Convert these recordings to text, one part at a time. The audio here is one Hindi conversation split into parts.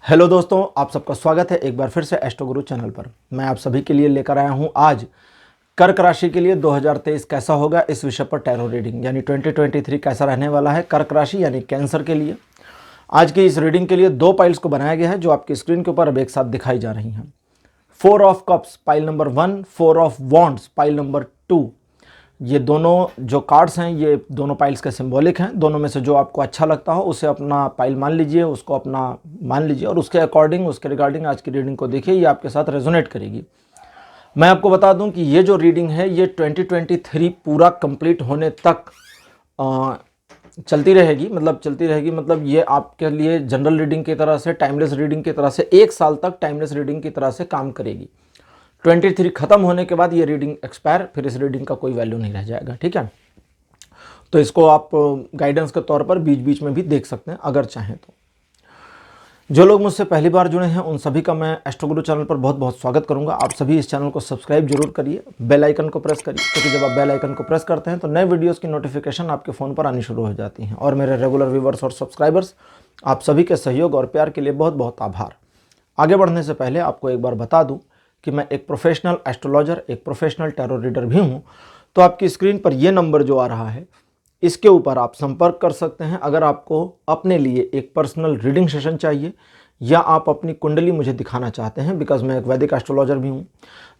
हेलो दोस्तों, आप सबका स्वागत है एक बार फिर से एस्ट्रो गुरु चैनल पर। मैं आप सभी के लिए लेकर आया हूं आज कर्क राशि के लिए 2023 कैसा होगा इस विषय पर टैरो रीडिंग, यानी 2023 कैसा रहने वाला है कर्क राशि यानी कैंसर के लिए। आज की इस रीडिंग के लिए दो पाइल्स को बनाया गया है जो आपकी स्क्रीन के ऊपर अब एक साथ दिखाई जा रही हैं। 4 of cups pile number 1, 4 of wands pile number 2। ये दोनों जो कार्ड्स हैं ये दोनों पाइल्स के सिंबॉलिक हैं। दोनों में से जो आपको अच्छा लगता हो उसे अपना पाइल मान लीजिए, उसको अपना मान लीजिए और उसके अकॉर्डिंग उसके रिगार्डिंग आज की रीडिंग को देखिए, ये आपके साथ रेजोनेट करेगी। मैं आपको बता दूं कि ये जो रीडिंग है ये 2023 पूरा कंप्लीट होने तक चलती रहेगी। मतलब ये आपके लिए जनरल रीडिंग की तरह से, टाइमलेस रीडिंग की तरह से 1 साल तक टाइमलेस रीडिंग की तरह से काम करेगी। 23 खत्म होने के बाद ये रीडिंग एक्सपायर, फिर इस रीडिंग का कोई वैल्यू नहीं रह जाएगा, ठीक है। तो इसको आप गाइडेंस के तौर पर बीच बीच में भी देख सकते हैं अगर चाहें तो। जो लोग मुझसे पहली बार जुड़े हैं उन सभी का मैं एस्ट्रो गुरु चैनल पर बहुत बहुत स्वागत करूंगा। आप सभी इस चैनल को सब्सक्राइब जरूर करिए, बेल आइकन को प्रेस करिए, क्योंकि जब आप बेल आइकन को प्रेस करते हैं तो नए वीडियोस की नोटिफिकेशन आपके फ़ोन पर आनी शुरू हो जाती हैं। और मेरे रेगुलर व्यूवर्स और सब्सक्राइबर्स, आप सभी के सहयोग और प्यार के लिए बहुत बहुत आभार। आगे बढ़ने से पहले आपको एक बार बता दूँ कि मैं एक प्रोफेशनल एस्ट्रोलॉजर, एक प्रोफेशनल टैरो रीडर भी हूं। तो आपकी स्क्रीन पर ये नंबर जो आ रहा है इसके ऊपर आप संपर्क कर सकते हैं अगर आपको अपने लिए एक पर्सनल रीडिंग सेशन चाहिए या आप अपनी कुंडली मुझे दिखाना चाहते हैं, बिकॉज मैं एक वैदिक एस्ट्रोलॉजर भी हूं।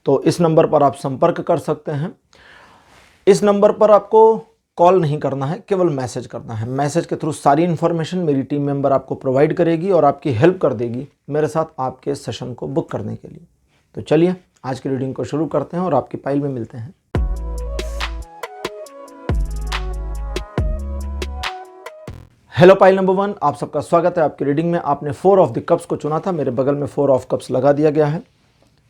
तो इस नंबर पर आप संपर्क कर सकते हैं। इस नंबर पर आपको कॉल नहीं करना है, केवल मैसेज करना है। मैसेज के थ्रू सारी इन्फॉर्मेशन मेरी टीम मेंबर आपको प्रोवाइड करेगी और आपकी हेल्प कर देगी मेरे साथ आपके सेशन को बुक करने के लिए। तो चलिए आज की रीडिंग को शुरू करते हैं और आपकी पाइल में मिलते हैं। हेलो पाइल नंबर 1, आप सबका स्वागत है आपकी रीडिंग में। आपने 4 ऑफ द कप्स को चुना था, मेरे बगल में 4 ऑफ कप्स लगा दिया गया है।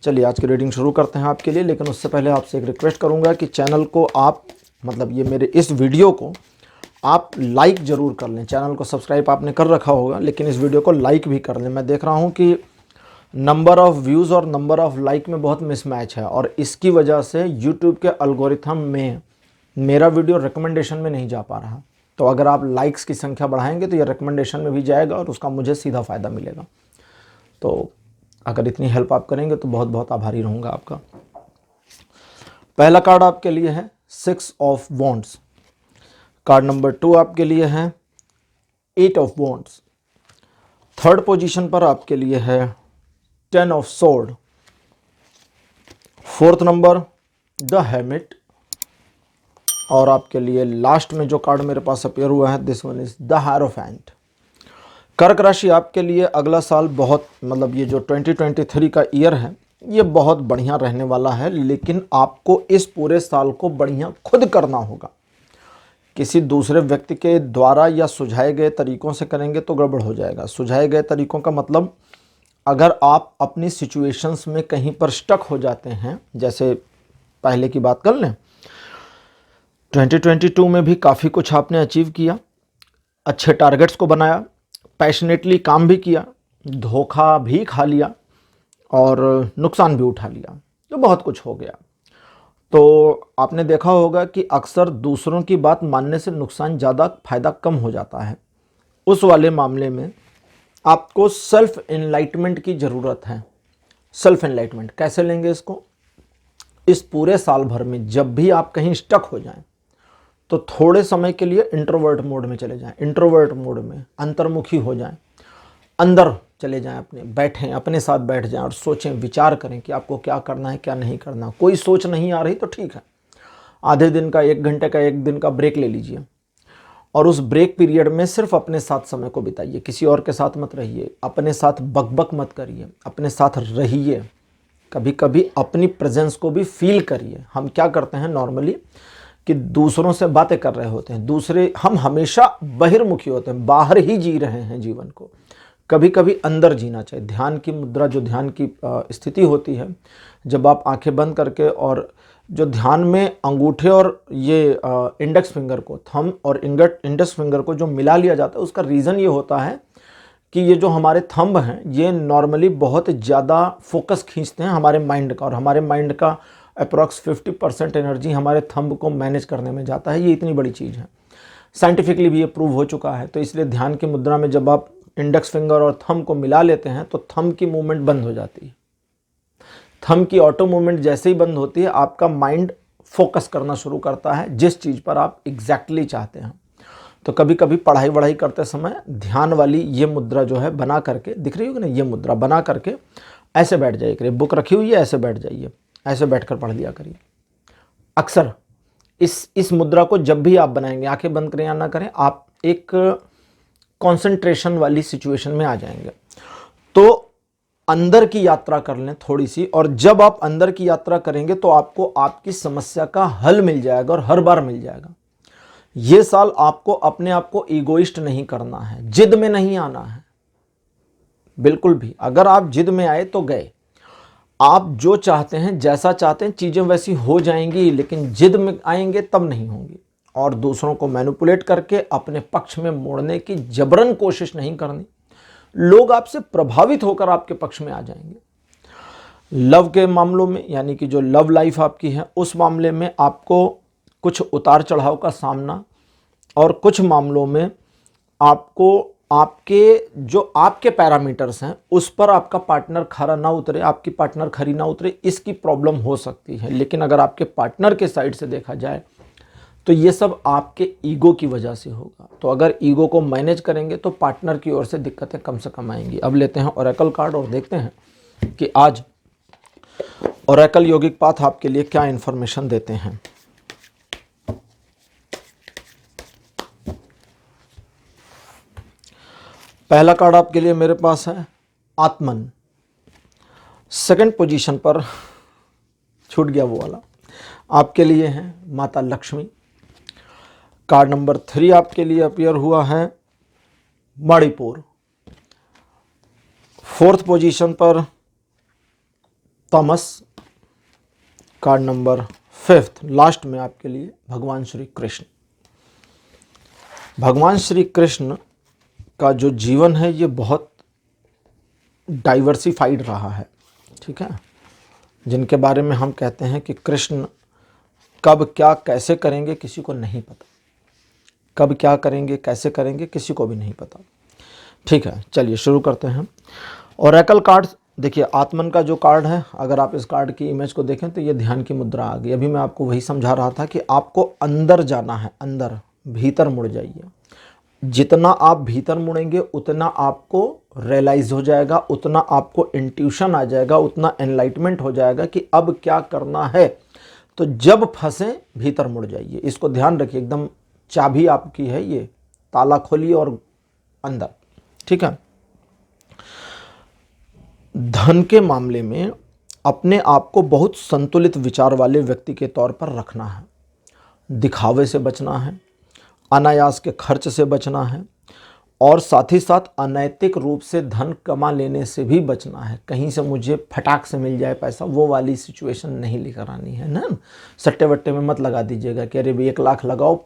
चलिए आज की रीडिंग शुरू करते हैं आपके लिए। लेकिन उससे पहले आपसे एक रिक्वेस्ट करूंगा कि चैनल को आप ये मेरे इस वीडियो को आप लाइक ज़रूर कर लें। चैनल को सब्सक्राइब आपने कर रखा होगा लेकिन इस वीडियो को लाइक भी कर लें। मैं देख रहा हूँ कि नंबर ऑफ़ व्यूज़ और नंबर ऑफ़ लाइक में बहुत मिसमैच है और इसकी वजह से यूट्यूब के एल्गोरिथम में मेरा वीडियो रिकमेंडेशन में नहीं जा पा रहा। तो अगर आप लाइक्स की संख्या बढ़ाएंगे तो ये रिकमेंडेशन में भी जाएगा और उसका मुझे सीधा फ़ायदा मिलेगा। तो अगर इतनी हेल्प आप करेंगे तो बहुत बहुत आभारी रहूँगा आपका। पहला कार्ड आपके लिए है 6 ऑफ वॉन्ड्स। कार्ड नंबर 2 आपके लिए है 8 ऑफ वॉन्ड्स। थर्ड पोजीशन पर आपके लिए है 10 of sword. Fourth number the hermit. और आपके लिए लास्ट में जो कार्ड मेरे पास अपीयर हुआ है this one is the hierophant. कर्क राशि आपके लिए अगला साल बहुत ये जो 2023 का ईयर है ये बहुत बढ़िया रहने वाला है, लेकिन आपको इस पूरे साल को बढ़िया खुद करना होगा। किसी दूसरे व्यक्ति के द्वारा या सुझाए गए तरीकों से करेंगे तो गड़बड़ हो जाएगा। सुझाए गए तरीकों का मतलब, अगर आप अपनी सिचुएशंस में कहीं पर स्टक हो जाते हैं, जैसे पहले की बात कर लें, 2022 में भी काफ़ी कुछ आपने अचीव किया, अच्छे टारगेट्स को बनाया, पैशनेटली काम भी किया, धोखा भी खा लिया और नुकसान भी उठा लिया, तो बहुत कुछ हो गया। तो आपने देखा होगा कि अक्सर दूसरों की बात मानने से नुकसान ज़्यादा, फ़ायदा कम हो जाता है। उस वाले मामले में आपको सेल्फ एनलाइटमेंट की ज़रूरत है। सेल्फ एनलाइटमेंट कैसे लेंगे इसको? इस पूरे साल भर में जब भी आप कहीं स्टक हो जाएं तो थोड़े समय के लिए इंट्रोवर्ट मोड में चले जाएं। इंट्रोवर्ट मोड में अंतर्मुखी हो जाएं, अंदर चले जाएं, अपने साथ बैठ जाएं और सोचें, विचार करें कि आपको क्या करना है क्या नहीं करना। कोई सोच नहीं आ रही तो ठीक है, आधे दिन का, 1 घंटे का, 1 दिन का ब्रेक ले लीजिए और उस ब्रेक पीरियड में सिर्फ अपने साथ समय को बिताइए। किसी और के साथ मत रहिए, अपने साथ बकबक मत करिए, अपने साथ रहिए। कभी कभी अपनी प्रेजेंस को भी फील करिए। हम क्या करते हैं नॉर्मली कि दूसरों से बातें कर रहे होते हैं, हम हमेशा बहिर्मुखी होते हैं, बाहर ही जी रहे हैं जीवन को। कभी कभी अंदर जीना चाहिए। ध्यान की मुद्रा, जो ध्यान की स्थिति होती है, जब आप आंखें बंद करके और जो ध्यान में अंगूठे और ये इंडेक्स फिंगर को, थंब और इंडेक्स फिंगर को जो मिला लिया जाता है, उसका रीज़न ये होता है कि ये जो हमारे थंब हैं ये नॉर्मली बहुत ज़्यादा फोकस खींचते हैं हमारे माइंड का, और हमारे माइंड का अप्रॉक्स 50% एनर्जी हमारे थंब को मैनेज करने में जाता है। ये इतनी बड़ी चीज़ है, साइंटिफिकली भी ये प्रूव हो चुका है। तो इसलिए ध्यान की मुद्रा में जब आप इंडेक्स फिंगर और थंब को मिला लेते हैं तो थंब की मूवमेंट बंद हो जाती है। थंब की ऑटो मूवमेंट जैसे ही बंद होती है, आपका माइंड फोकस करना शुरू करता है जिस चीज़ पर आप एग्जैक्टली चाहते हैं। तो कभी कभी पढ़ाई वढ़ाई करते समय ध्यान वाली ये मुद्रा जो है बना करके, दिख रही होगी ना, ये मुद्रा बना करके ऐसे बैठ जाइए करिए। बुक रखी हुई है, ऐसे बैठ जाइए, ऐसे बैठकर पढ़ लिया करिए। अक्सर इस मुद्रा को जब भी आप बनाएंगे, आंखें बंद करें या ना करें, आप एक कंसंट्रेशन वाली सिचुएशन में आ जाएंगे। तो अंदर की यात्रा कर लें थोड़ी सी, और जब आप अंदर की यात्रा करेंगे तो आपको आपकी समस्या का हल मिल जाएगा, और हर बार मिल जाएगा। ये साल आपको अपने आप को ईगोइस्ट नहीं करना है, जिद में नहीं आना है बिल्कुल भी। अगर आप जिद में आए तो गए। आप जो चाहते हैं, जैसा चाहते हैं, चीज़ें वैसी हो जाएंगी, लेकिन जिद में आएंगे तब नहीं होंगी। और दूसरों को मैनिपुलेट करके अपने पक्ष में मोड़ने की जबरन कोशिश नहीं करनी। लोग आपसे प्रभावित होकर आपके पक्ष में आ जाएंगे। लव के मामलों में, यानी कि जो लव लाइफ आपकी है, उस मामले में आपको कुछ उतार चढ़ाव का सामना, और कुछ मामलों में आपको आपके पैरामीटर्स हैं उस पर आपका पार्टनर खरा ना उतरे, आपकी पार्टनर खरी ना उतरे, इसकी प्रॉब्लम हो सकती है। लेकिन अगर आपके पार्टनर के साइड से देखा जाए तो ये सब आपके ईगो की वजह से होगा। तो अगर ईगो को मैनेज करेंगे तो पार्टनर की ओर से दिक्कतें कम से कम आएंगी। अब लेते हैं ओरेकल कार्ड और देखते हैं कि आज ओरेकल योगिक पाथ आपके लिए क्या इंफॉर्मेशन देते हैं। पहला कार्ड आपके लिए मेरे पास है आत्मन। सेकंड पोजीशन पर, छूट गया वो वाला, आपके लिए है माता लक्ष्मी। कार्ड नंबर 3 आपके लिए अपीयर हुआ है मणिपुर। फोर्थ पोजीशन पर थॉमस। कार्ड नंबर 5 लास्ट में आपके लिए भगवान श्री कृष्ण। भगवान श्री कृष्ण का जो जीवन है ये बहुत डाइवर्सिफाइड रहा है, ठीक है, जिनके बारे में हम कहते हैं कि कृष्ण कब क्या कैसे करेंगे किसी को नहीं पता। कब क्या करेंगे कैसे करेंगे किसी को भी नहीं पता। ठीक है, चलिए शुरू करते हैं। ओरेकल कार्ड देखिए, आत्मन का जो कार्ड है, अगर आप इस कार्ड की इमेज को देखें तो ये ध्यान की मुद्रा आ गई। अभी मैं आपको वही समझा रहा था कि आपको अंदर जाना है, अंदर भीतर मुड़ जाइए। जितना आप भीतर मुड़ेंगे उतना आपको रियलाइज हो जाएगा, उतना आपको इंट्यूशन आ जाएगा, उतना एनलाइटमेंट हो जाएगा कि अब क्या करना है। तो जब फंसे भीतर मुड़ जाइए, इसको ध्यान रखिए। एकदम चाबी आपकी है ये, ताला खोलिए और अंदर, ठीक है। धन के मामले में अपने आप को बहुत संतुलित विचार वाले व्यक्ति के तौर पर रखना है। दिखावे से बचना है, अनायास के खर्च से बचना है, और साथ ही साथ अनैतिक रूप से धन कमा लेने से भी बचना है। कहीं से मुझे फटाक से मिल जाए पैसा, वो वाली सिचुएशन नहीं लेकर आनी है ना। सट्टे वट्टे में मत लगा दीजिएगा कि अरे भाई 1 लाख लगाओ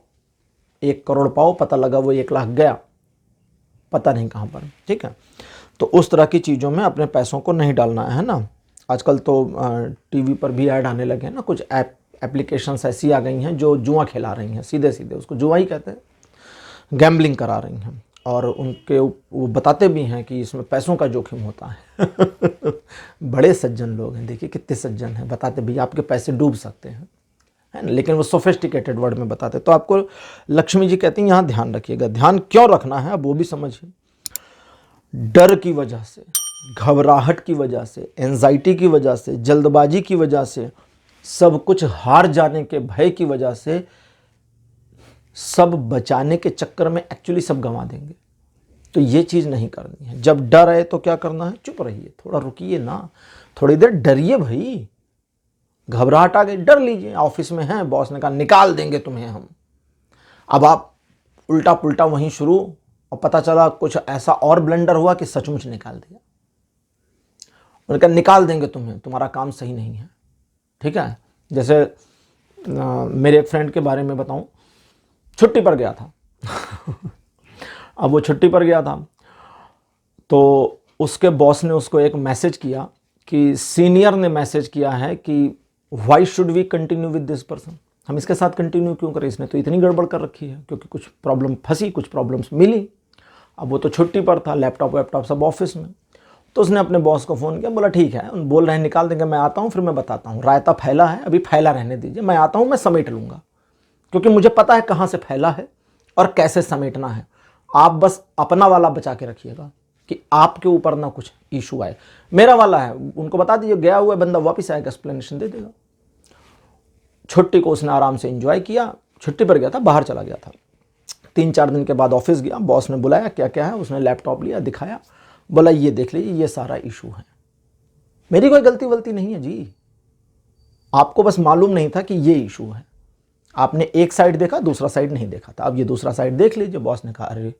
1 करोड़ पाओ, पता लगा वो 1 लाख गया, पता नहीं कहाँ पर, ठीक है। तो उस तरह की चीज़ों में अपने पैसों को नहीं डालना है ना। आजकल तो टीवी पर भी ऐड आने लगे हैं ना, कुछ एप्लीकेशंस ऐसी आ गई हैं जो जुआ खिला रही हैं, सीधे सीधे उसको जुआ ही कहते हैं, गैम्बलिंग करा रही हैं, और उनके वो बताते भी हैं कि इसमें पैसों का जोखिम होता है। बड़े सज्जन लोग हैं, देखिए कितने सज्जन हैं, बताते भी आपके पैसे डूब सकते हैं, है ना, लेकिन वो सोफिस्टिकेटेड वर्ड में बताते। तो आपको लक्ष्मी जी कहती हैं यहाँ ध्यान रखिएगा। ध्यान क्यों रखना है अब वो भी समझिए। डर की वजह से, घबराहट की वजह से, एंजाइटी की वजह से, जल्दबाजी की वजह से, सब कुछ हार जाने के भय की वजह से, सब बचाने के चक्कर में एक्चुअली सब गंवा देंगे। तो ये चीज़ नहीं करनी है। जब डर आए तो क्या करना है, चुप रहिए, थोड़ा रुकिए ना, थोड़ी देर डरिए भाई। घबराहट आ गई, डर लीजिए। ऑफिस में हैं, बॉस ने कहा निकाल देंगे तुम्हें हम। अब आप उल्टा पुल्टा वहीं शुरू, और पता चला कुछ ऐसा और ब्लंडर हुआ कि सचमुच निकाल दिया। उन्होंने कहा निकाल देंगे तुम्हें, तुम्हारा काम सही नहीं है, ठीक है। जैसे मेरे एक फ्रेंड के बारे में बताऊं, छुट्टी पर गया था। अब वो छुट्टी पर गया था तो उसके बॉस ने उसको एक मैसेज किया कि सीनियर ने मैसेज किया है कि why should we continue with this person, हम इसके साथ कंटिन्यू क्यों करें, इसने तो इतनी गड़बड़ कर रखी है। क्योंकि कुछ प्रॉब्लम फंसी, कुछ प्रॉब्लम्स मिली। अब वो तो छुट्टी पर था, लैपटॉप वैपटॉप सब ऑफिस में। तो उसने अपने बॉस को फ़ोन किया, बोला ठीक है, उन बोल रहे हैं निकाल देंगे, मैं आता हूँ, फिर मैं बताता हूँ। रायता फैला है, अभी फैला रहने दीजिए, मैं आता हूँ, मैं समेट लूँगा, क्योंकि मुझे पता है कहाँ से फैला है और कैसे समेटना है। आप बस अपना वाला बचा के रखिएगा कि आपके ऊपर ना कुछ इशू आए। मेरा वाला है, उनको बता दीजिए, गया हुआ बंदा वापस आएगा, एक्सप्लेनेशन दे देगा। छुट्टी को उसने आराम से एंजॉय किया। छुट्टी पर गया था, बाहर चला गया था। 3-4 दिन के बाद ऑफिस गया, बॉस ने बुलाया, क्या क्या है, उसने लैपटॉप लिया, दिखाया, बोला ये देख लीजिए, ये सारा इशू है। मेरी कोई गलती वलती नहीं है जी, आपको बस मालूम नहीं था कि ये इशू है। आपने एक साइड देखा, दूसरा साइड नहीं देखा था। अब ये दूसरा साइड देख लीजिए। बॉस ने कहा अरे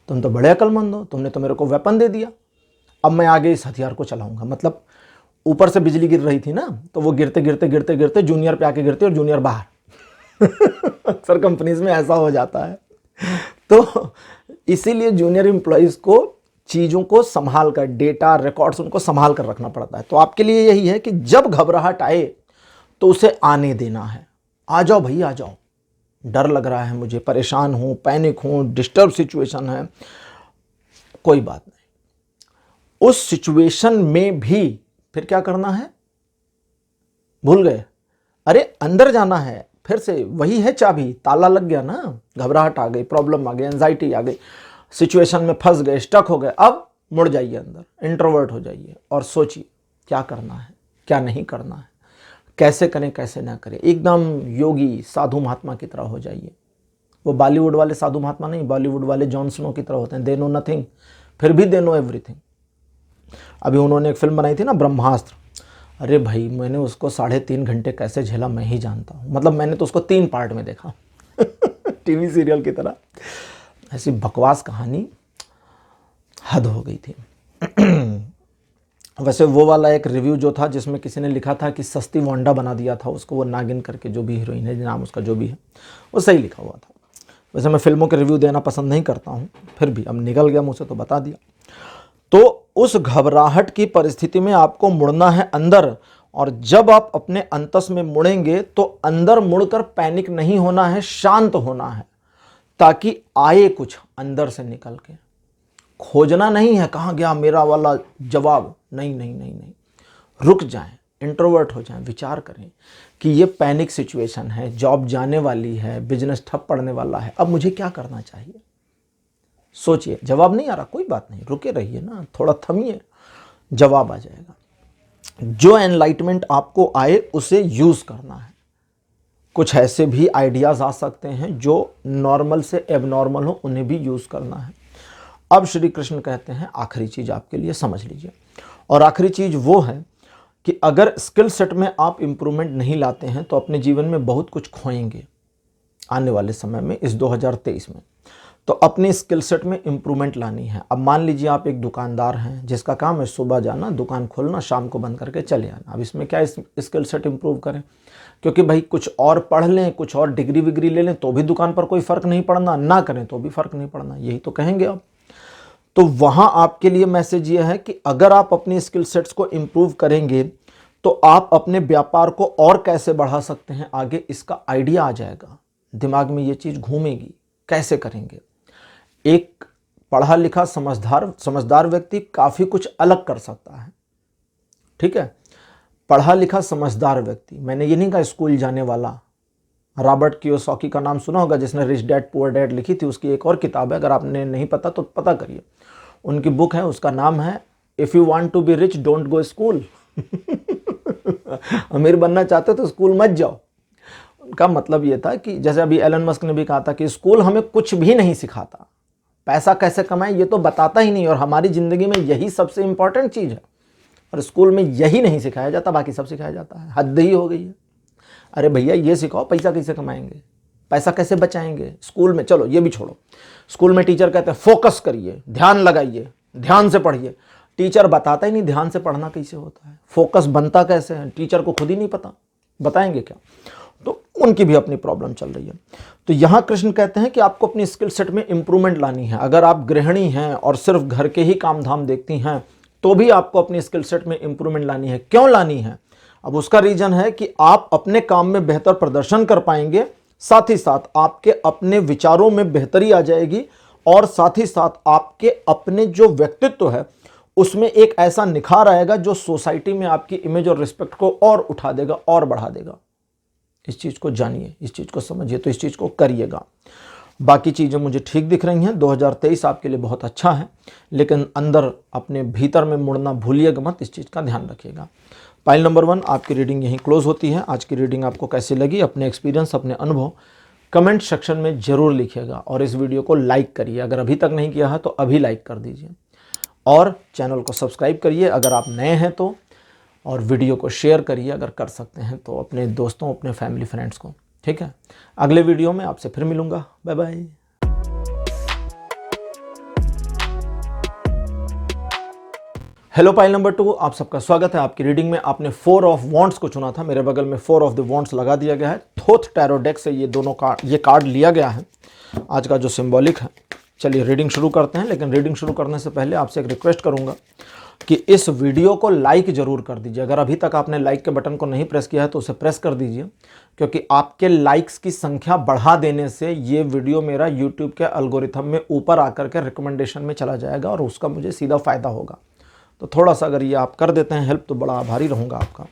तुम तो बड़े अक्लमंद हो, तुमने तो मेरे को वेपन दे दिया, अब मैं आगे इस हथियार को चलाऊंगा। मतलब ऊपर से बिजली गिर रही थी ना, तो वो गिरते गिरते गिरते गिरते जूनियर पे आके गिरते और जूनियर बाहर। अक्सर कंपनीज में ऐसा हो जाता है। तो इसीलिए जूनियर एम्प्लॉयज को चीज़ों को संभाल कर, डेटा रिकॉर्ड्स उनको संभाल कर रखना पड़ता है। तो आपके लिए यही है कि जब घबराहट आए तो उसे आने देना है। आ जाओ भाई, आ जाओ, डर लग रहा है मुझे, परेशान हूँ, पैनिक हूँ, डिस्टर्ब सिचुएशन है, कोई बात नहीं। उस सिचुएशन में भी फिर क्या करना है, भूल गए? अरे अंदर जाना है, फिर से वही है चाबी, ताला लग गया ना, घबराहट आ गई, प्रॉब्लम आ गई, एंजाइटी आ गई, सिचुएशन में फंस गए, स्टक हो गए। अब मुड़ जाइए अंदर, इंट्रोवर्ट हो जाइए और सोचिए क्या करना है, क्या नहीं करना है, कैसे करें, कैसे ना करें। एकदम योगी साधु महात्मा की तरह हो जाइए। वो बॉलीवुड वाले साधु महात्मा नहीं, बॉलीवुड वाले जॉन स्नो की तरह होते हैं, दे नो नथिंग फिर भी दे नो एवरीथिंग। अभी उन्होंने एक फिल्म बनाई थी ना, ब्रह्मास्त्र। अरे भाई, मैंने उसको 3.5 घंटे कैसे झेला मैं ही जानता हूँ। मतलब मैंने तो उसको 3 पार्ट में देखा टीवी सीरियल की तरह। ऐसी बकवास कहानी, हद हो गई थी। वैसे वो वाला एक रिव्यू जो था जिसमें किसी ने लिखा था कि सस्ती वांडा बना दिया था उसको, वो नागिन करके जो भी हीरोइन है, नाम उसका जो भी है, वो सही लिखा हुआ था। वैसे मैं फिल्मों के रिव्यू देना पसंद नहीं करता हूँ, फिर भी अब निकल गया मुझे तो बता दिया। तो उस घबराहट की परिस्थिति में आपको मुड़ना है अंदर, और जब आप अपने अंतस में मुड़ेंगे तो अंदर मुड़कर पैनिक नहीं होना है, शांत होना है, ताकि आए कुछ अंदर से निकल के। खोजना नहीं है कहाँ गया मेरा वाला जवाब, नहीं नहीं नहीं नहीं, रुक जाएं, इंट्रोवर्ट हो जाएं, विचार करें कि ये पैनिक सिचुएशन है, जॉब जाने वाली है, बिजनेस ठप पड़ने वाला है, अब मुझे क्या करना चाहिए। सोचिए, जवाब नहीं आ रहा, कोई बात नहीं, रुके रहिए ना, थोड़ा थमिए, जवाब आ जाएगा। जो एनलाइटमेंट आपको आए उसे यूज करना है। कुछ ऐसे भी आइडियाज आ सकते हैं जो नॉर्मल से एबनॉर्मल हो, उन्हें भी यूज करना है। अब श्री कृष्ण कहते हैं आखिरी चीज आपके लिए समझ लीजिए, और आखिरी चीज वो है कि अगर स्किल सेट में आप इंप्रूवमेंट नहीं लाते हैं तो अपने जीवन में बहुत कुछ खोएंगे आने वाले समय में, इस 2023 में। तो अपनी स्किल सेट में इंप्रूवमेंट लानी है। अब मान लीजिए आप एक दुकानदार हैं जिसका काम है सुबह जाना, दुकान खोलना, शाम को बंद करके चले आना। अब इसमें क्या स्किल सेट इंप्रूव करें, क्योंकि भाई कुछ और पढ़ लें, कुछ और डिग्री विग्री ले लें तो भी दुकान पर कोई फ़र्क नहीं पड़ना, ना करें तो भी फ़र्क नहीं पड़ना, यही तो कहेंगे आप। तो वहाँ आपके लिए मैसेज ये है कि अगर आप अपनी स्किल सेट्स को इम्प्रूव करेंगे तो आप अपने व्यापार को और कैसे बढ़ा सकते हैं आगे, इसका आइडिया आ जाएगा, दिमाग में ये चीज़ घूमेगी, कैसे करेंगे। एक पढ़ा लिखा समझदार व्यक्ति काफ़ी कुछ अलग कर सकता है, ठीक है। पढ़ा लिखा समझदार व्यक्ति, मैंने ये नहीं कहा स्कूल जाने वाला। रॉबर्ट कियोसाकी का नाम सुना होगा, जिसने रिच डैड पुअर डैड लिखी थी, उसकी एक और किताब है, अगर आपने नहीं पता तो पता करिए। उनकी बुक है, उसका नाम है if you want to be rich don't go school. अमीर बनना चाहते हो तो स्कूल मत जाओ। उनका मतलब ये था कि जैसे अभी एलन मस्क ने भी कहा था कि स्कूल हमें कुछ भी नहीं सिखाता, पैसा कैसे कमाएं ये तो बताता ही नहीं, और हमारी ज़िंदगी में यही सबसे इंपॉर्टेंट चीज़ है, और स्कूल में यही नहीं सिखाया जाता, बाकी सब सिखाया जाता है। हद ही हो गई है। अरे भैया ये सिखाओ पैसा कैसे कमाएंगे, पैसा कैसे बचाएंगे। स्कूल में, चलो ये भी छोड़ो, स्कूल में टीचर कहते हैं फोकस करिए, ध्यान लगाइए, ध्यान से पढ़िए। टीचर बताता ही नहीं ध्यान से पढ़ना कैसे होता है, फोकस बनता कैसे है, टीचर को खुद ही नहीं पता, बताएंगे क्या। तो उनकी भी अपनी प्रॉब्लम चल रही है। तो यहाँ कृष्ण कहते हैं कि आपको अपनी स्किल सेट में इंप्रूवमेंट लानी है। अगर आप गृहिणी हैं और सिर्फ घर के ही काम धाम देखती हैं तो भी आपको अपनी स्किल सेट में इंप्रूवमेंट लानी है। क्यों लानी है? अब उसका रीजन है कि आप अपने काम में बेहतर प्रदर्शन कर पाएंगे, साथ ही साथ आपके अपने विचारों में बेहतरी आ जाएगी और साथ ही साथ आपके अपने जो व्यक्तित्व है उसमें एक ऐसा निखार आएगा जो सोसाइटी में आपकी इमेज और रिस्पेक्ट को और उठा देगा और बढ़ा देगा। इस चीज़ को जानिए, इस चीज़ को समझिए, तो इस चीज़ को करिएगा। बाकी चीज़ें मुझे ठीक दिख रही हैं। 2023 आपके लिए बहुत अच्छा है, लेकिन अंदर अपने भीतर में मुड़ना भूलिएगा मत, इस चीज़ का ध्यान रखिएगा। पाइल नंबर 1 आपकी रीडिंग यहीं क्लोज होती है। आज की रीडिंग आपको कैसी लगी, अपने एक्सपीरियंस, अपने अनुभव कमेंट सेक्शन में ज़रूर लिखिएगा और इस वीडियो को लाइक करिए। अगर अभी तक नहीं किया है तो अभी लाइक कर दीजिए और चैनल को सब्सक्राइब करिए अगर आप नए हैं तो, और वीडियो को शेयर करिए अगर कर सकते हैं तो अपने दोस्तों, अपने फैमिली फ्रेंड्स को। ठीक है, अगले वीडियो में आपसे फिर मिलूंगा। Bye bye. हेलो पाइल नंबर 2, आप सबका स्वागत है। आपकी रीडिंग में आपने 4 ऑफ वॉन्ड्स को चुना था। मेरे बगल में 4 ऑफ द वॉन्ड्स लगा दिया गया है। थोथ टैरो डेक से ये कार्ड लिया गया है आज का जो सिंबॉलिक है। चलिए रीडिंग शुरू करते हैं, लेकिन रीडिंग शुरू करने से पहले आपसे एक रिक्वेस्ट करूंगा कि इस वीडियो को लाइक ज़रूर कर दीजिए। अगर अभी तक आपने लाइक के बटन को नहीं प्रेस किया है तो उसे प्रेस कर दीजिए, क्योंकि आपके लाइक्स की संख्या बढ़ा देने से ये वीडियो मेरा यूट्यूब के एल्गोरिथम में ऊपर आकर के रिकमेंडेशन में चला जाएगा और उसका मुझे सीधा फ़ायदा होगा। तो थोड़ा सा अगर ये आप कर देते हैं हेल्प तो बड़ा आभारी रहूँगा आपका।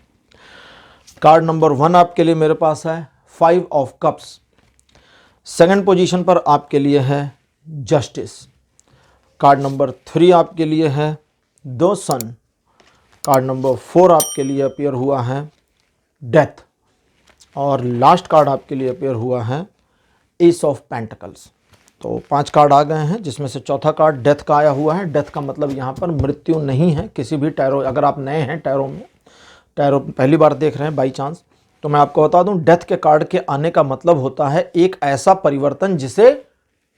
कार्ड नंबर 1 आपके लिए मेरे पास है 5 ऑफ कप्स। सेकंड पोजीशन पर आपके लिए है जस्टिस। कार्ड नंबर 3 आपके लिए है 2 सन। कार्ड नंबर 4 आपके लिए अपीयर हुआ है डेथ। और लास्ट कार्ड आपके लिए अपीयर हुआ है एस ऑफ पेंटिकल्स। तो 5 कार्ड आ गए हैं, जिसमें से चौथा कार्ड डेथ का आया हुआ है। डेथ का मतलब यहाँ पर मृत्यु नहीं है किसी भी टैरो। अगर आप नए हैं टैरो पहली बार देख रहे हैं बाई चांस, तो मैं आपको बता दूं डेथ के कार्ड के आने का मतलब होता है एक ऐसा परिवर्तन जिसे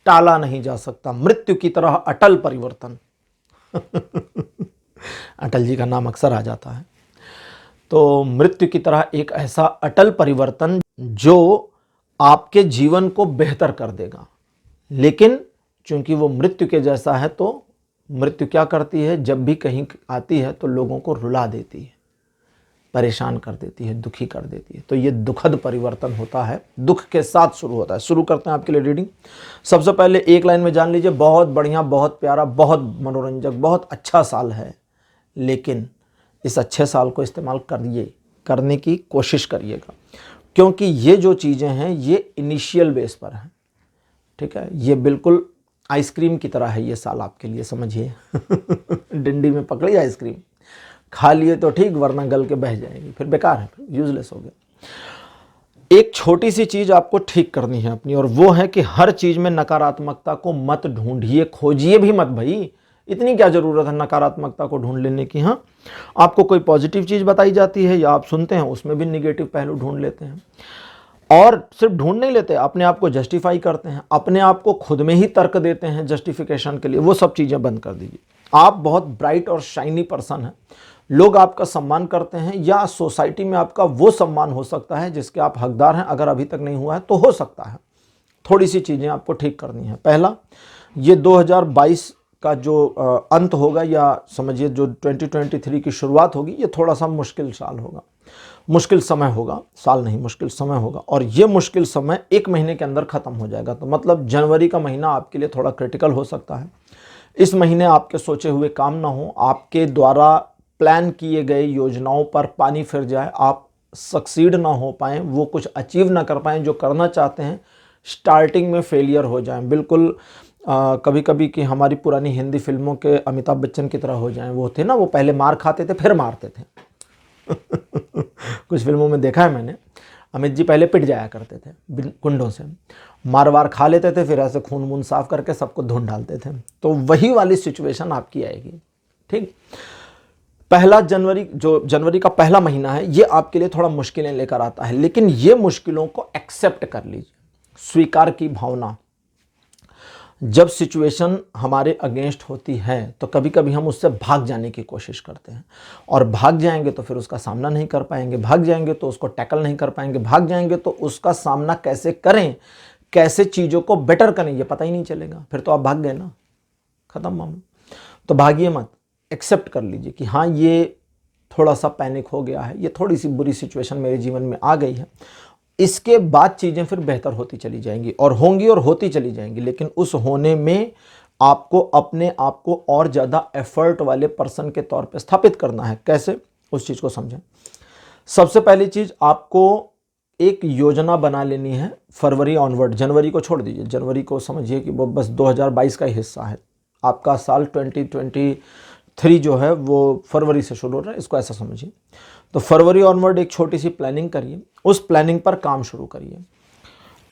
टाला नहीं जा सकता, मृत्यु की तरह अटल परिवर्तन। अटल जी का नाम अक्सर आ जाता है। तो मृत्यु की तरह एक ऐसा अटल परिवर्तन जो आपके जीवन को बेहतर कर देगा। लेकिन चूंकि वो मृत्यु के जैसा है, तो मृत्यु क्या करती है, जब भी कहीं आती है तो लोगों को रुला देती है, परेशान कर देती है, दुखी कर देती है। तो ये दुखद परिवर्तन होता है, दुख के साथ शुरू होता है। शुरू करते हैं आपके लिए रीडिंग। सबसे पहले एक लाइन में जान लीजिए, बहुत बढ़िया, बहुत प्यारा, बहुत मनोरंजक, बहुत अच्छा साल है, लेकिन इस अच्छे साल को इस्तेमाल करने की कोशिश करिएगा, क्योंकि ये जो चीज़ें हैं ये इनिशियल बेस पर हैं। ठीक है, ये बिल्कुल आइसक्रीम की तरह है ये साल आपके लिए, समझिए। डंडी में पकड़ी आइसक्रीम, खा लिए तो ठीक, वरना गल के बह जाएगी, फिर बेकार है, फिर यूजलेस हो गया। एक छोटी सी चीज़ आपको ठीक करनी है अपनी, और वो है कि हर चीज़ में नकारात्मकता को मत ढूंढिए, खोजिए भी मत भाई। इतनी क्या ज़रूरत है नकारात्मकता को ढूंढ लेने की। हाँ, आपको कोई पॉजिटिव चीज़ बताई जाती है या आप सुनते हैं, उसमें भी निगेटिव पहलू ढूंढ लेते हैं। और सिर्फ ढूंढ नहीं लेते, अपने आप को जस्टिफाई करते हैं, अपने आप को खुद में ही तर्क देते हैं जस्टिफिकेशन के लिए। वो सब चीज़ें बंद कर दीजिए। आप बहुत ब्राइट और शाइनी पर्सन हैं, लोग आपका सम्मान करते हैं, या सोसाइटी में आपका वो सम्मान हो सकता है जिसके आप हकदार हैं। अगर अभी तक नहीं हुआ है तो हो सकता है। थोड़ी सी चीज़ें आपको ठीक करनी है। पहला, ये 2022 का जो अंत होगा, या समझिए जो 2023 की शुरुआत होगी, ये थोड़ा सा मुश्किल साल होगा, मुश्किल समय होगा, साल नहीं मुश्किल समय होगा। और ये मुश्किल समय 1 महीने के अंदर ख़त्म हो जाएगा। तो मतलब जनवरी का महीना आपके लिए थोड़ा क्रिटिकल हो सकता है। इस महीने आपके सोचे हुए काम ना हो, आपके द्वारा प्लान किए गए योजनाओं पर पानी फिर जाए, आप सक्सीड ना हो पाएँ, वो कुछ अचीव ना कर पाएँ जो करना चाहते हैं, स्टार्टिंग में फेलियर हो जाएं, बिल्कुल कभी कभी कि हमारी पुरानी हिंदी फिल्मों के अमिताभ बच्चन की तरह हो जाएं। वो थे ना, वो पहले मार खाते थे फिर मारते थे। कुछ फिल्मों में देखा है मैंने, अमित जी पहले पिट जाया करते थे कुंडों से, मार वार खा लेते थे, फिर ऐसे खून वून साफ करके सबको धुन डालते थे। तो वही वाली सिचुएशन आपकी आएगी। ठीक, पहला जनवरी, जो जनवरी का पहला महीना है, ये आपके लिए थोड़ा मुश्किलें लेकर आता है, लेकिन ये मुश्किलों को एक्सेप्ट कर लीजिए। स्वीकार की भावना, जब सिचुएशन हमारे अगेंस्ट होती है तो कभी कभी हम उससे भाग जाने की कोशिश करते हैं, और भाग जाएंगे तो फिर उसका सामना नहीं कर पाएंगे, भाग जाएंगे तो उसको टैकल नहीं कर पाएंगे, भाग जाएंगे तो उसका सामना कैसे करें, कैसे चीज़ों को बेटर करें, ये पता ही नहीं चलेगा। फिर तो आप भाग गए ना, ख़त्म मामला। तो भागिए मत, एक्सेप्ट कर लीजिए कि हाँ, ये थोड़ा सा पैनिक हो गया है, ये थोड़ी सी बुरी सिचुएशन मेरे जीवन में आ गई है, इसके बाद चीज़ें फिर बेहतर होती चली जाएंगी और होंगी और होती चली जाएंगी, लेकिन उस होने में आपको अपने आप को और ज़्यादा एफर्ट वाले पर्सन के तौर पे स्थापित करना है। कैसे, उस चीज़ को समझें। सबसे पहली चीज़, आपको एक योजना बना लेनी है फरवरी ऑनवर्ड। जनवरी को छोड़ दीजिए, जनवरी को समझिए कि वो बस 2022 का ही हिस्सा है। आपका साल 2023 जो है वो फरवरी से शुरू हो रहा है, इसको ऐसा समझिए। तो फरवरी ऑनवर्ड एक छोटी सी प्लानिंग करिए, उस प्लानिंग पर काम शुरू करिए।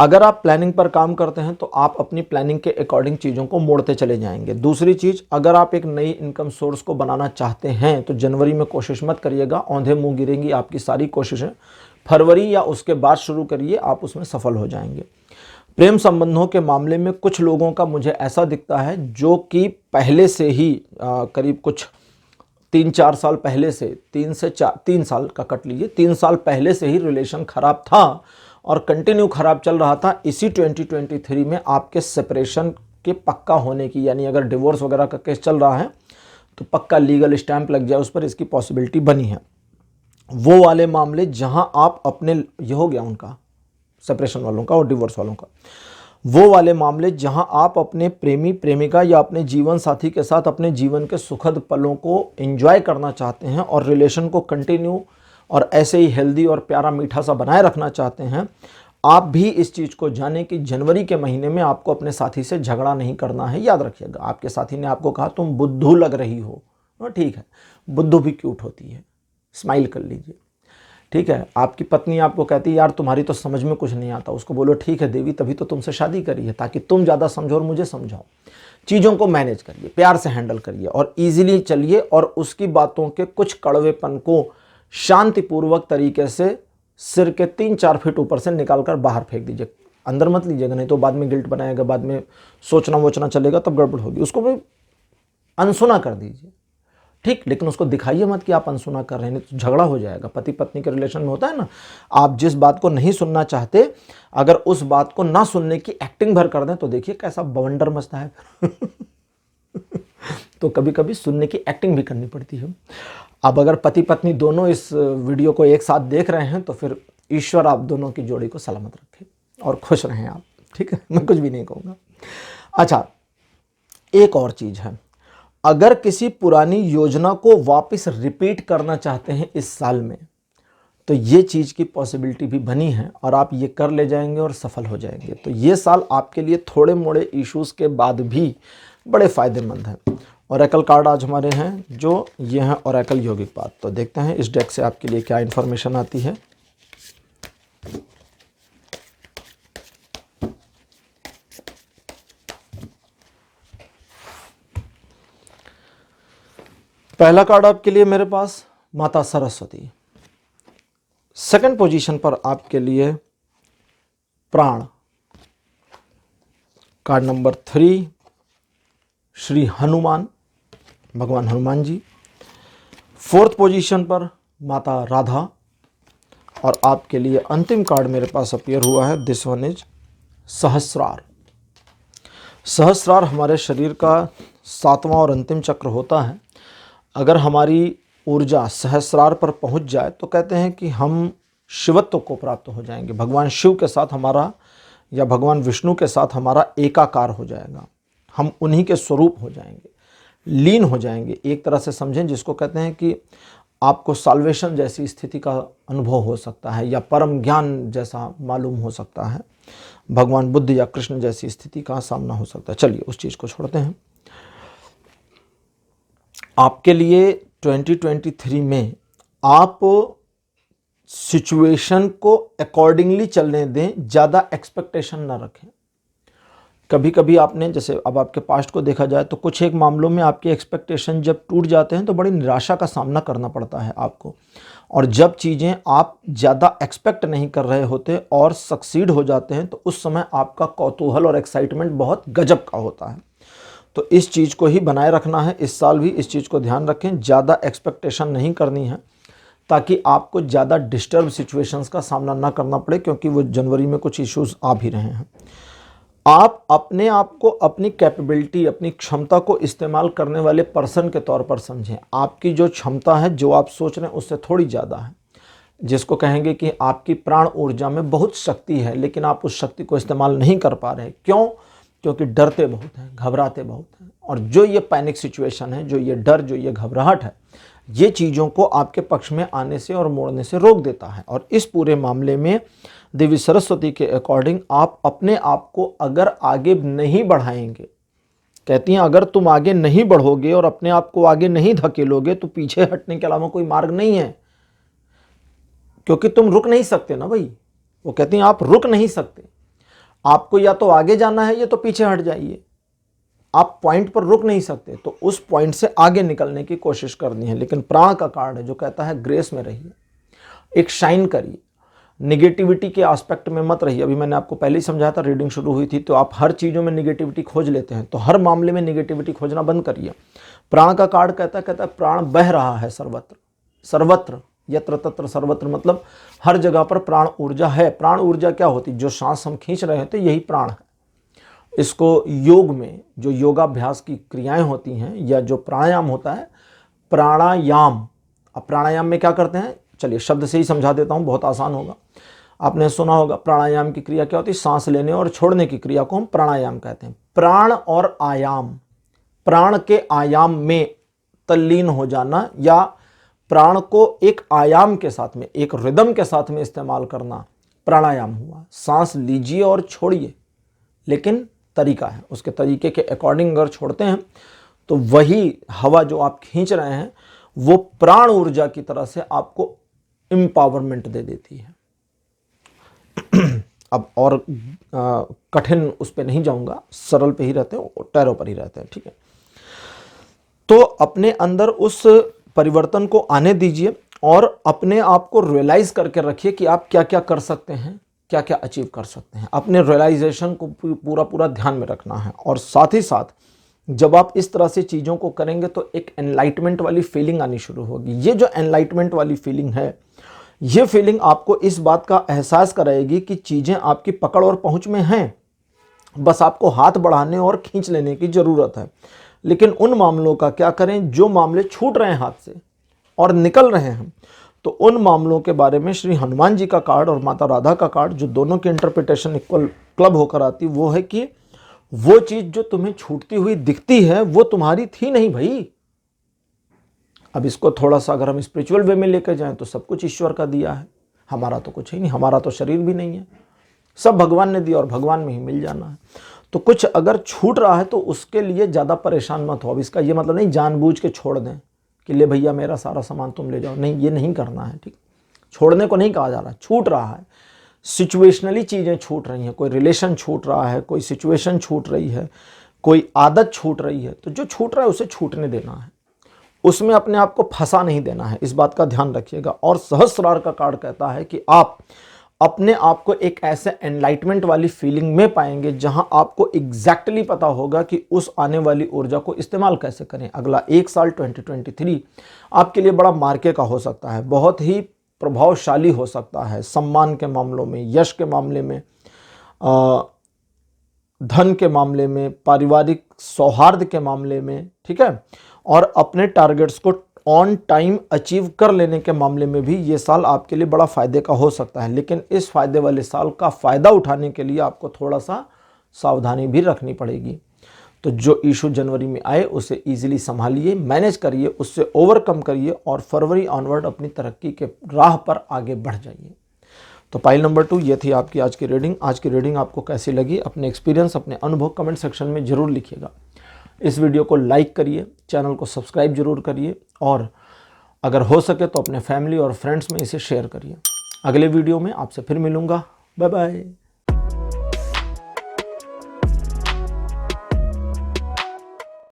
अगर आप प्लानिंग पर काम करते हैं तो आप अपनी प्लानिंग के अकॉर्डिंग चीज़ों को मोड़ते चले जाएंगे। दूसरी चीज़, अगर आप एक नई इनकम सोर्स को बनाना चाहते हैं तो जनवरी में कोशिश मत करिएगा, औंधे मुंह गिरेंगी आपकी सारी कोशिशें। फरवरी या उसके बाद शुरू करिए, आप उसमें सफल हो जाएंगे। प्रेम संबंधों के मामले में कुछ लोगों का मुझे ऐसा दिखता है जो कि पहले से ही करीब कुछ 3-4 साल पहले से, 3 साल का कट लीजिए, 3 साल पहले से ही रिलेशन खराब था और कंटिन्यू खराब चल रहा था। इसी 2023 में आपके सेपरेशन के पक्का होने की, यानी अगर डिवोर्स वगैरह का केस चल रहा है तो पक्का लीगल स्टैंप लग जाए उस पर, इसकी पॉसिबिलिटी बनी है। वो वाले मामले जहां आप अपने, ये हो गया उनका सेपरेशन वालों का और डिवोर्स वालों का, वो वाले मामले जहां आप अपने प्रेमी प्रेमिका या अपने जीवन साथी के साथ अपने जीवन के सुखद पलों को एंजॉय करना चाहते हैं और रिलेशन को कंटिन्यू और ऐसे ही हेल्दी और प्यारा मीठा सा बनाए रखना चाहते हैं। आप भी इस चीज़ को जानें कि जनवरी के महीने में आपको अपने साथी से झगड़ा नहीं करना है। याद रखिएगा, आपके साथी ने आपको कहा तुम बुद्धू लग रही हो, ठीक है, बुद्धू भी क्यूट होती है, स्माइल कर लीजिए, ठीक है। आपकी पत्नी आपको कहती है यार तुम्हारी तो समझ में कुछ नहीं आता, उसको बोलो ठीक है देवी, तभी तो तुमसे शादी करी है, ताकि तुम ज़्यादा समझो और मुझे समझाओ। चीज़ों को मैनेज करिए, प्यार से हैंडल करिए और ईजिली चलिए, और उसकी बातों के कुछ कड़वेपन को शांतिपूर्वक तरीके से सिर के 3-4 फीट ऊपर से निकाल कर बाहर फेंक दीजिए। अंदर मत लीजिएगा, नहीं तो बाद में गिल्ट बनाएगा, बाद में सोचना वोचना चलेगा, तब गड़बड़ होगी। उसको भी अनसुना कर दीजिए, ठीक, लेकिन उसको दिखाइए मत कि आप अनसुना कर रहे हैं, नहीं तो झगड़ा हो जाएगा। पति पत्नी के रिलेशन में होता है ना, आप जिस बात को नहीं सुनना चाहते, अगर उस बात को ना सुनने की एक्टिंग भर कर दें तो देखिए कैसा बवंडर मचता है। तो कभी कभी सुनने की एक्टिंग भी करनी पड़ती है। अब अगर पति पत्नी दोनों इस वीडियो को एक साथ देख रहे हैं तो फिर ईश्वर आप दोनों की जोड़ी को सलामत रखे और खुश रहें आप, ठीक है, मैं कुछ भी नहीं कहूँगा। अच्छा, एक और चीज़ है, अगर किसी पुरानी योजना को वापस रिपीट करना चाहते हैं इस साल में, तो ये चीज़ की पॉसिबिलिटी भी बनी है और आप ये कर ले जाएंगे और सफल हो जाएंगे। तो ये साल आपके लिए थोड़े मोड़े इश्यूज़ के बाद भी बड़े फ़ायदेमंद हैं। ओरेकल कार्ड आज हमारे हैं, जो ये हैं ओरेकल यौगिक पात। तो देखते हैं इस डेक से आपके लिए क्या इन्फॉर्मेशन आती है। पहला कार्ड आपके लिए मेरे पास माता सरस्वती, सेकंड पोजीशन पर आपके लिए प्राण, कार्ड नंबर 3 श्री हनुमान, भगवान हनुमान जी, फोर्थ पोजीशन पर माता राधा, और आपके लिए अंतिम कार्ड मेरे पास अपीयर हुआ है, दिस वन इज सहस्रार। सहस्रार हमारे शरीर का 7वां और अंतिम चक्र होता है। अगर हमारी ऊर्जा सहस्रार पर पहुंच जाए तो कहते हैं कि हम शिवत्व को प्राप्त हो जाएंगे, भगवान शिव के साथ हमारा या भगवान विष्णु के साथ हमारा एकाकार हो जाएगा, हम उन्हीं के स्वरूप हो जाएंगे, लीन हो जाएंगे। एक तरह से समझें जिसको कहते हैं कि आपको साल्वेशन जैसी स्थिति का अनुभव हो सकता है या परम ज्ञान जैसा मालूम हो सकता है, भगवान बुद्ध या कृष्ण जैसी स्थिति का सामना हो सकता है। चलिए उस चीज़ को छोड़ते हैं। आपके लिए 2023 में आप सिचुएशन को अकॉर्डिंगली चलने दें, ज़्यादा एक्सपेक्टेशन ना रखें। कभी कभी आपने, जैसे अब आपके पास्ट को देखा जाए तो कुछ एक मामलों में आपके एक्सपेक्टेशन जब टूट जाते हैं तो बड़ी निराशा का सामना करना पड़ता है आपको, और जब चीज़ें आप ज़्यादा एक्सपेक्ट नहीं कर रहे होते और सक्सीड हो जाते हैं तो उस समय आपका कौतूहल और एक्साइटमेंट बहुत गजब का होता है। तो इस चीज़ को ही बनाए रखना है, इस साल भी इस चीज़ को ध्यान रखें, ज़्यादा एक्सपेक्टेशन नहीं करनी है ताकि आपको ज़्यादा डिस्टर्ब सिचुएशंस का सामना ना करना पड़े, क्योंकि वो जनवरी में कुछ इश्यूज आ भी रहे हैं। आप अपने आप को अपनी कैपेबिलिटी, अपनी क्षमता को इस्तेमाल करने वाले पर्सन के तौर पर समझें। आपकी जो क्षमता है, जो आप सोच रहे हैं उससे थोड़ी ज़्यादा है, जिसको कहेंगे कि आपकी प्राण ऊर्जा में बहुत शक्ति है, लेकिन आप उस शक्ति को इस्तेमाल नहीं कर पा रहे। क्यों? क्योंकि डरते बहुत हैं, घबराते बहुत हैं। और जो ये पैनिक सिचुएशन है, जो ये डर, जो ये घबराहट है, ये चीज़ों को आपके पक्ष में आने से और मोड़ने से रोक देता है। और इस पूरे मामले में देवी सरस्वती के अकॉर्डिंग आप अपने आप को अगर आगे नहीं बढ़ाएंगे, कहती हैं अगर तुम आगे नहीं बढ़ोगे और अपने आप को आगे नहीं धकेलोगे तो पीछे हटने के अलावा कोई मार्ग नहीं है, क्योंकि तुम रुक नहीं सकते ना भाई। वो कहती हैं आप रुक नहीं सकते, आपको या तो आगे जाना है या तो पीछे हट जाइए। आप पॉइंट पर रुक नहीं सकते, तो उस पॉइंट से आगे निकलने की कोशिश करनी है। लेकिन प्राण का कार्ड है जो कहता है ग्रेस में रहिए, एक शाइन करिए, निगेटिविटी के एस्पेक्ट में मत रहिए। अभी मैंने आपको पहले ही समझाया था, रीडिंग शुरू हुई थी, तो आप हर चीज़ों में निगेटिविटी खोज लेते हैं, तो हर मामले में निगेटिविटी खोजना बंद करिए। प्राण का कार्ड कहता है प्राण बह रहा है सर्वत्र, सर्वत्र यत्र तत्र सर्वत्र, मतलब हर जगह पर प्राण ऊर्जा है। प्राण ऊर्जा क्या होती है? जो सांस हम खींच रहे हैं तो यही प्राण है। इसको योग में जो योगाभ्यास की क्रियाएं होती हैं या जो प्राणायाम होता है, प्राणायाम। अब प्राणायाम में क्या करते हैं, चलिए शब्द से ही समझा देता हूं, बहुत आसान होगा। आपने सुना होगा प्राणायाम की क्रिया क्या होती है? सांस लेने और छोड़ने की क्रिया को हम प्राणायाम कहते हैं। प्राण और आयाम, प्राण के आयाम में तल्लीन हो जाना या प्राण को एक आयाम के साथ में, एक रिदम के साथ में इस्तेमाल करना प्राणायाम हुआ। सांस लीजिए और छोड़िए, लेकिन तरीका है, उसके तरीके के अकॉर्डिंग अगर छोड़ते हैं तो वही हवा जो आप खींच रहे हैं वो प्राण ऊर्जा की तरह से आपको एम्पावरमेंट दे देती है। अब और कठिन उस पर नहीं जाऊंगा, सरल पे ही रहते हैं, टैरो पर ही रहते हैं, ठीक है। तो अपने अंदर उस परिवर्तन को आने दीजिए और अपने आप को रियलाइज करके रखिए कि आप क्या क्या कर सकते हैं, क्या क्या अचीव कर सकते हैं। अपने रियलाइजेशन को पूरा ध्यान में रखना है। और साथ ही साथ जब आप इस तरह से चीज़ों को करेंगे तो एक एनलाइटमेंट वाली फीलिंग आनी शुरू होगी। ये जो एनलाइटमेंट वाली फीलिंग है, ये फीलिंग आपको इस बात का एहसास कराएगी कि चीज़ें आपकी पकड़ और पहुंच में हैं, बस आपको हाथ बढ़ाने और खींच लेने की ज़रूरत है। लेकिन उन मामलों का क्या करें जो मामले छूट रहे हैं हाथ से और निकल रहे हैं, तो उन मामलों के बारे में श्री हनुमान जी का कार्ड और माता राधा का कार्ड, जो दोनों की इंटरप्रिटेशन इक्वल क्लब होकर आती, वो है कि वो चीज़ जो तुम्हें छूटती हुई दिखती है वो तुम्हारी थी नहीं भाई। अब इसको थोड़ा सा अगर हम स्पिरिचुअल वे में लेकर जाएं तो सब कुछ ईश्वर का दिया है, हमारा तो कुछ ही नहीं, हमारा तो शरीर भी नहीं है, सब भगवान ने दिया और भगवान में ही मिल जाना है। तो कुछ अगर छूट रहा है तो उसके लिए ज़्यादा परेशान मत हो। अब इसका ये मतलब नहीं जानबूझ के छोड़ दें कि ले भैया मेरा सारा सामान तुम ले जाओ, नहीं, ये नहीं करना है, ठीक। छोड़ने को नहीं कहा जा रहा, छूट रहा है, सिचुएशनली चीज़ें छूट रही हैं, कोई रिलेशन छूट रहा है, कोई सिचुएशन छूट रही है, कोई आदत छूट रही है, तो जो छूट रहा है उसे छूटने देना है, उसमें अपने आप को फंसा नहीं देना है, इस बात का ध्यान रखिएगा। और सहस्रार का कार्ड कहता है कि आप अपने आप को एक ऐसे एनलाइटमेंट वाली फीलिंग में पाएंगे जहां आपको एग्जैक्टली पता होगा कि उस आने वाली ऊर्जा को इस्तेमाल कैसे करें। अगला एक साल 2023 आपके लिए बड़ा मार्के का हो सकता है, बहुत ही प्रभावशाली हो सकता है, सम्मान के मामलों में, यश के मामले में, धन के मामले में, पारिवारिक सौहार्द के मामले में, ठीक है। और अपने टारगेट्स को ऑन टाइम अचीव कर लेने के मामले में भी ये साल आपके लिए बड़ा फ़ायदे का हो सकता है। लेकिन इस फ़ायदे वाले साल का फ़ायदा उठाने के लिए आपको थोड़ा सा सावधानी भी रखनी पड़ेगी। तो जो इशू जनवरी में आए उसे ईजिली संभालिए, मैनेज करिए, उससे ओवरकम करिए और फरवरी ऑनवर्ड अपनी तरक्की के राह पर आगे बढ़ जाइए। तो पाइल नंबर 2 ये थी आपकी आज की रीडिंग। आज की रीडिंग आपको कैसी लगी, अपने एक्सपीरियंस, अपने अनुभव कमेंट सेक्शन में ज़रूर लिखिएगा। इस वीडियो को लाइक करिए, चैनल को सब्सक्राइब जरूर करिए और अगर हो सके तो अपने फैमिली और फ्रेंड्स में इसे शेयर करिए। अगले वीडियो में आपसे फिर मिलूँगा। Bye bye.